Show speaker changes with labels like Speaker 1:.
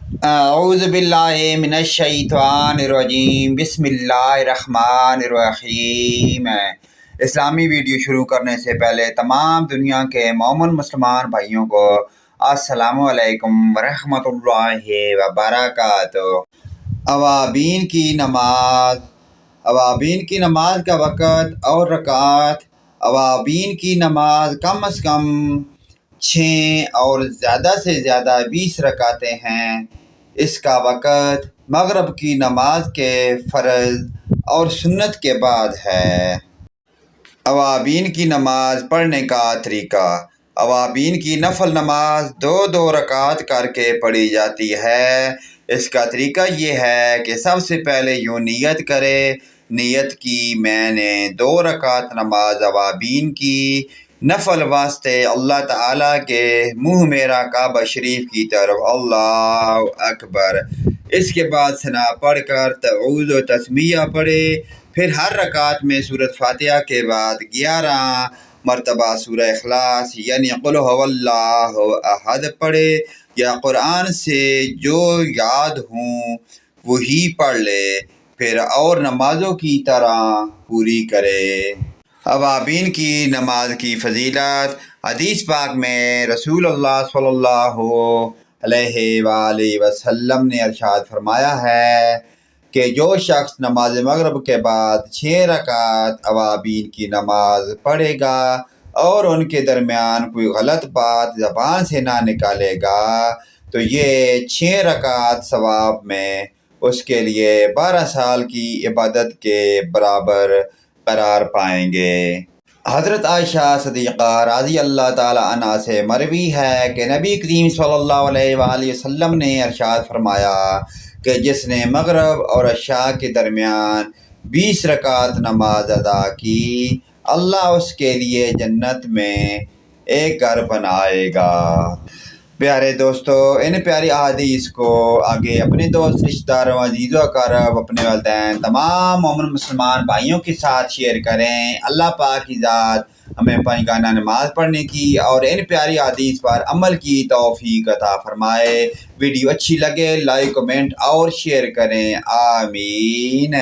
Speaker 1: اعوذ باللہ من الشیطان الرجیم، بسم اللہ الرحمن الرحیم۔ اسلامی ویڈیو شروع کرنے سے پہلے تمام دنیا کے مومن مسلمان بھائیوں کو السلام علیکم ورحمۃ اللہ وبرکاتہ۔ اوابین کی نماز۔ اوابین کی نماز کا وقت اور رکعت۔ اوابین کی نماز کم از کم 6 اور زیادہ سے زیادہ 20 رکعتیں ہیں۔ اس کا وقت مغرب کی نماز کے فرض اور سنت کے بعد ہے۔ اوابین کی نماز پڑھنے کا طریقہ۔ اوابین کی نفل نماز 2 رکعت کر کے پڑھی جاتی ہے۔ اس کا طریقہ یہ ہے کہ سب سے پہلے یوں نیت کرے، نیت کی میں نے 2 رکعت نماز اوابین کی نفل واسطے اللہ تعالیٰ کے منہ میرا کعبہ شریف کی طرف، اللہ اکبر۔ اس کے بعد ثنا پڑھ کر تعوذ و تسمیہ پڑھے، پھر ہر رکعت میں سورۃ فاتحہ کے بعد 11 مرتبہ سورہ اخلاص یعنی قل هو اللہ احد پڑھے، یا قرآن سے جو یاد ہوں وہی پڑھ لے، پھر اور نمازوں کی طرح پوری کرے۔ اوابین کی نماز کی فضیلت۔ حدیث پاک میں رسول اللہ صلی اللہ علیہ وآلہ وسلم نے ارشاد فرمایا ہے کہ جو شخص نماز مغرب کے بعد 6 رکعت اوابین کی نماز پڑھے گا اور ان کے درمیان کوئی غلط بات زبان سے نہ نکالے گا تو یہ 6 رکعت ثواب میں اس کے لیے 12 سال کی عبادت کے برابر قرار پائیں گے۔ حضرت عائشہ صدیقہ رضی اللہ تعالی عنہ سے مروی ہے کہ نبی کریم صلی اللہ علیہ وآلہ وسلم نے ارشاد فرمایا کہ جس نے مغرب اور عشاء کے درمیان 20 رکعت نماز ادا کی، اللہ اس کے لیے جنت میں ایک گھر بنائے گا۔ پیارے دوستو، ان پیاری احادیث کو آگے اپنے دوست، رشتہ داروں، عزیز و اقارب، اپنے والدین، تمام مومن مسلمان بھائیوں کے ساتھ شیئر کریں۔ اللہ پاک کی ذات ہمیں 5 گانا نماز پڑھنے کی اور ان پیاری احادیث پر عمل کی توفیق عطا فرمائے۔ ویڈیو اچھی لگے لائک، کمنٹ اور شیئر کریں، آمین۔